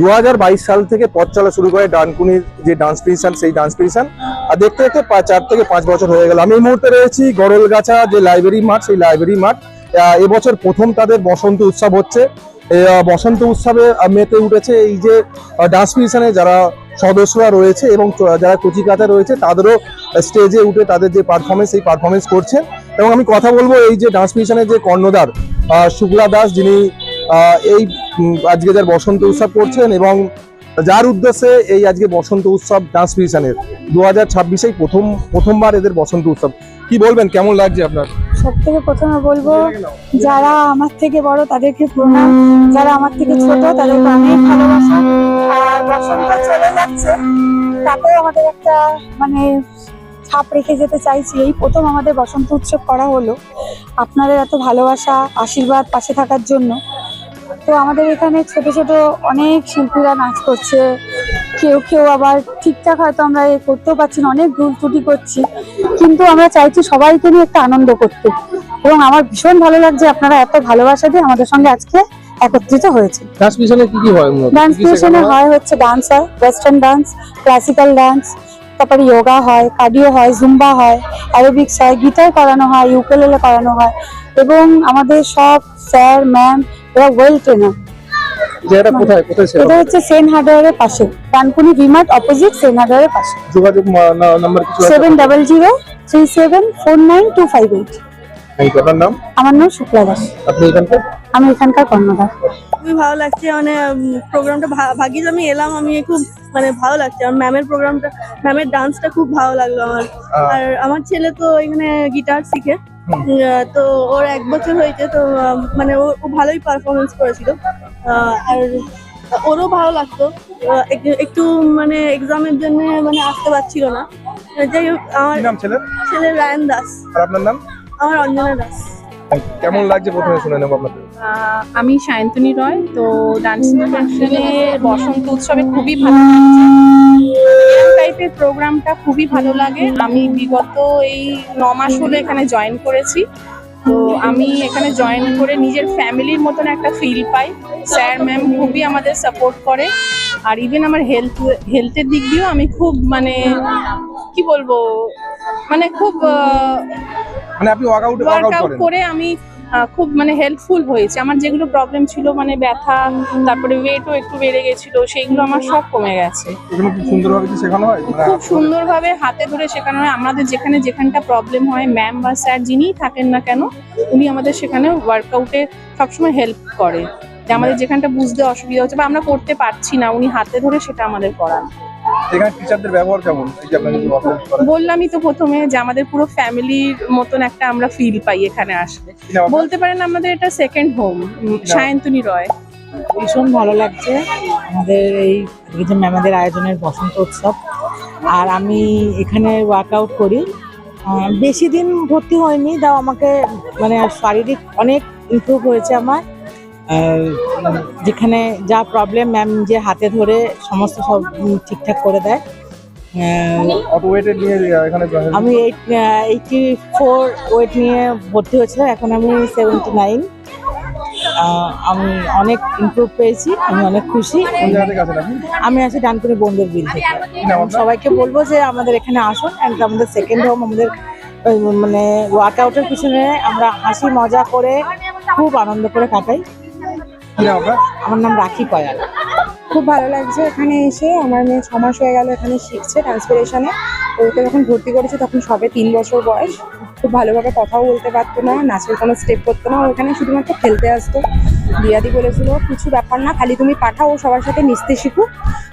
2022 সাল থেকে পথ চলা শুরু করে ডানকুনির যে ডান্স ক্রিয়েশন, সেই ডান্স ক্রিয়েশন আর দেখতে দেখতে 4 থেকে 5 বছর হয়ে গেল। আমি এই মুহূর্তে রয়েছি গড়লগাছা যে লাইব্রেরি মাঠ, সেই লাইব্রেরি মাঠ। এবছর প্রথম তাদের বসন্ত উৎসব হচ্ছে। বসন্ত উৎসবে মেতে উঠেছে এই যে ডান্স ক্রিয়েশনে যারা সদস্যরা রয়েছে এবং যারা কচিকাতা রয়েছে, তাদেরও স্টেজে উঠে তাদের যে পারফরমেন্স, সেই পারফরমেন্স করছেন। এবং আমি কথা বলবো এই যে ডান্স ক্রিয়েশনের যে কর্ণধার শুক্লা দাস, যিনি এই আজকে যার বসন্ত উৎসব করছেন এবং যার উদ্দেশ্যে এই আজকে বসন্ত উৎসব ডান্স ক্রিয়েশনের 2026-এই প্রথমবার এদের বসন্ত উৎসব। কি বলবেন, কেমন লাগছে আপনার? সব থেকে প্রথমে বলবো, যারা আমার থেকে বড় তাদেরকে প্রণাম, যারা আমার থেকে ছোট তাদেরকে অনেক ভালোবাসা। আর বসন্ত চলে যাচ্ছে, তাতেও আমাদের একটা ছাপ রেখে যেতে চাইছি। এই প্রথম আমাদের বসন্ত উৎসব করা হলো, আপনাদের এত ভালোবাসা, আশীর্বাদ, পাশে থাকার জন্য। তো আমাদের এখানে ছোট ছোট অনেক শিল্পীরা নাচ করছে, কেউ আবার ঠিকঠাক হয়তো আমরা করতেও পারছি না, অনেক ভুল ত্রুটি করছি, কিন্তু আমরা চাইছি সবাইকে নিয়ে একটা আনন্দ করতে। এবং আমার ভীষণ ভালো লাগছে আপনারা এত ভালোবাসা দিয়ে আমাদের সঙ্গে আজকে একত্রিত হয়েছে। ডান্স ক্রিয়েশনে কি হয়? ডান্স ক্রিয়েশনে হচ্ছে ডান্স হয়, ওয়েস্টার্ন ডান্স, ক্লাসিক্যাল ডান্স, তারপরে যোগা হয়, কার্ডিও হয়, জুম্বা হয়, অ্যারোবিক্স হয়, গিটার করানো হয়, ইউকেলেলে করানো হয়। এবং আমাদের সব স্যার ম্যাম এরা ওয়েল ট্রেনার। এটা হচ্ছে সেন হার্ডওয়্যারের পাশে, ডানকুনি ভিমার্ট অপোজিট সেন হার্ডওয়্যারের পাশে। যোগাযোগ নাম্বার কিছু আছে? 7003749258। আপনার নাম? আমার নাম শুক্লা দাস। আপনি এখানকার? আমি এখানকার কর্ণধার। খুবই ভালো লাগছে, প্রোগ্রামটা ভাগ্যিস আমি এলাম, আমি খুব ভালো লাগছে। আর ম্যামের ডান্সটা খুব ভালো লাগলো আমার। আর আমার ছেলে তো এখানে গিটার শিখে, তো ওর 1 বছর হয়েছে, তো ও ভালোই পারফরমেন্স করেছিল। আর ওরও ভালো লাগতো, একটু এক্সামের জন্য আসতে পারছিল না। যাই হোক, আমার ছেলে রায়ন দাস। আপনার নাম? আমার অঞ্জনা দাস। কেমন লাগছে প্রথমে শুনে নেব আপনাদের? আমি সায়ন্তনী রয়। তো ডান্স ক্রিয়েশনে বসন্ত উৎসবে খুবই ভালো লাগছে, টাইপের প্রোগ্রামটা খুবই ভালো লাগে। আমি বিগত এই 9 মাস হলো এখানে জয়েন করেছি। তো আমি এখানে জয়েন করে নিজের ফ্যামিলির মতন একটা ফিল পাই। স্যার ম্যাম খুবই আমাদের সাপোর্ট করে। আর ইভেন আমার হেলথের দিক দিয়েও আমি খুব কি বলবো, খুব আপনি ওয়ার্কআউট করে আমি খুব হেল্পফুল হয়েছে। আমার যেগুলো প্রবলেম ছিল, ব্যথা, তারপরে ওয়েটও একটু বেড়ে গেছিল, সেইগুলো আমার সব কমে গেছে। খুব সুন্দরভাবে হাতে ধরে শেখানো হয়। আমাদের যেখানটা প্রবলেম হয়, ম্যাম বা স্যার যিনিই থাকেন না কেন, উনি আমাদের সেখানে ওয়ার্কআউটে সবসময় হেল্প করে। যে আমাদের যেখানটা বুঝতে অসুবিধা হচ্ছে বা আমরা করতে পারছি না, উনি হাতে ধরে সেটা আমাদের করান। এখানে টিচারদের ব্যবহার কেমন? বললামই তো প্রথমে যে আমাদের পুরো ফ্যামিলির মতন একটা আমরা ফিল পাই এখানে আসলে। বলতে পারেন আমাদের এটা সেকেন্ড হোম। সায়ন্তনী রয়। ভীষণ ভালো লাগছে আমাদের এই যে ম্যামেদের আয়োজনের বসন্ত উৎসব। আর আমি এখানে ওয়ার্কআউট করি, বেশি দিন ভর্তি হয়নি, তাও আমাকে শারীরিক অনেক ইমপ্রুভ হয়েছে আমার। যেখানে যা প্রবলেম ম্যাম যে হাতে ধরে সমস্ত সব ঠিকঠাক করে দেয়। আমি 84 ওয়েট নিয়ে ভর্তি হয়েছিলাম, এখন আমি 79। আমি অনেক ইমপ্রুভ পেয়েছি, আমি অনেক খুশি। আমি আছি ডানকুনি বন্দর বিল থেকে। সবাইকে বলবো যে আমাদের এখানে আসুন, আমাদের সেকেন্ড হোম। আমাদের ওয়ার্কআউটের পিছনে আমরা হাসি মজা করে খুব আনন্দ করে কাটাই। আমার নাম রাখি কয়াল। খুব ভালো লাগছে এখানে এসে। আমার মেয়ে 6 মাস হয়ে গেল এখানে শিখছে ট্রান্সপিরেশনে। ওকে যখন ভর্তি করেছে তখন সবে 3 বছর বয়স। খুব ভালোভাবে কথাও বলতে পারতো না, নাচের কোনো স্টেপ করতো না, ওখানে শুধুমাত্র খেলতে আসতো। দিয়াদি বলেছিল কিছু ব্যাপার না, খালি তুমি পাঠাও, ও সবার সাথে মিশতে শিখুক,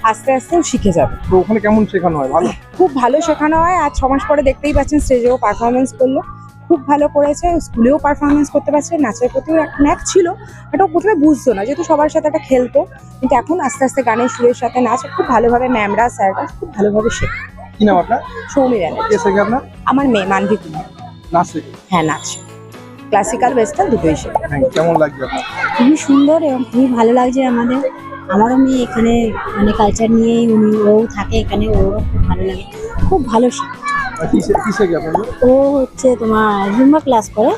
আস্তে আস্তে ও শিখে যাবে। তো ওখানে কেমন শেখানো হয়? ভালো, খুব ভালো শেখানো হয়। আর 6 মাস পরে দেখতেই পাচ্ছেন স্টেজেও পারফরমেন্স করলো, খুব ভালো করেছে। স্কুলেও পারফরমেন্স করতে পারছে। নাচের প্রতিও একটা ন্যাক ছিল, এটা প্রথমে বুঝতো না, যেহেতু সবার সাথে একটা খেলতো, কিন্তু এখন আস্তে আস্তে গানের সুরের সাথে নাচ খুব ভালোভাবে ম্যামরা স্যাররা খুব ভালোভাবে শেখে। কি নাম আপনার? সৌমি ব্যানার্জি। আপনার? আমার মেয়ে মানভি কুমার। নাচ শেখে? হ্যাঁ, নাচ, ক্লাসিক্যাল ওয়েস্টার্ন দুটোই শেখে। কেমন লাগছে আপনার? খুবই সুন্দর এবং খুবই ভালো লাগছে আমাদের। আমারও মেয়ে এখানে কালচার নিয়েই ও থাকে এখানে, ওরও খুব ভালো লাগে, খুব ভালো শেখে। কি শেখে আপনাদের? ও হচ্ছে তোমার জুম্বা ক্লাস করে,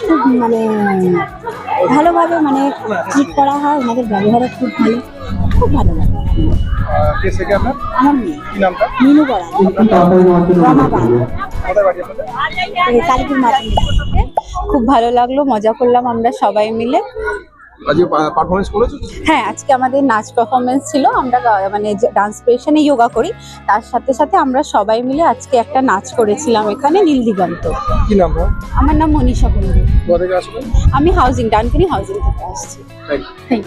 খুব মানে ভালোভাবে মানে ট্রিট করা হয়, ওনাদের ব্যবহারও খুব ভালো, খুব ভালো লাগে। কে শেখে আপনার? আমার মেয়ে কি নামটা? মিনু বড়া, রমা বান, কোথায় বাড়ি আপনাদের? কালীপুর মাতঙ্গি। খুব ভালো লাগলো, মজা করলাম আমরা সবাই মিলে। আজকে পারফরমেন্স করেছো? হ্যাঁ, আজকে আমাদের নাচ পারফরমেন্স ছিল। আমরা মানে ডান্স প্রেশনে যোগা করি, তার সাথে সাথে আমরা সবাই মিলে আজকে একটা নাচ করেছিলাম এখানে নীল দিগন্ত। কি নাম তোমার? আমার নাম মনীষা কুন্ডু। কোথা থেকে আসবে? আমি ডানকুনি হাউজিং থেকে আসছি।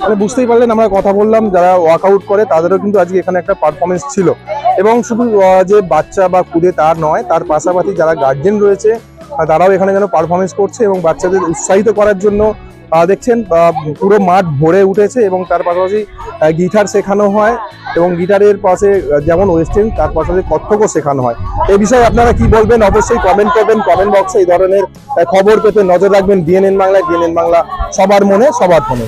মানে বুঝতেই পারলেন, আমরা কথা বললাম যারা ওয়ার্কআউট করে তাদেরও কিন্তু আজকে এখানে একটা পারফরমেন্স ছিল। এবং শুধু যে বাচ্চা বা খুদে তার নয়, তার পাশাপাশি যারা গার্জেন রয়েছে তারাও এখানে যেন পারফরমেন্স করছে এবং বাচ্চাদের উৎসাহিত করার জন্য দেখছেন পুরো মাঠ ভরে উঠেছে। এবং তার পাশাপাশি গিটার শেখানো হয় এবং গিটারের পাশে যেমন ওয়েস্টার্ন, তার পাশাপাশি কত্থকও শেখানো হয়। এই বিষয়ে আপনারা কি বলবেন অবশ্যই কমেন্ট করবেন কমেন্ট বক্সে। এই ধরনের খবর পেতে নজর রাখবেন ডিএনএন বাংলা। ডিএনএন বাংলা সবার মনে সবার ফোনে।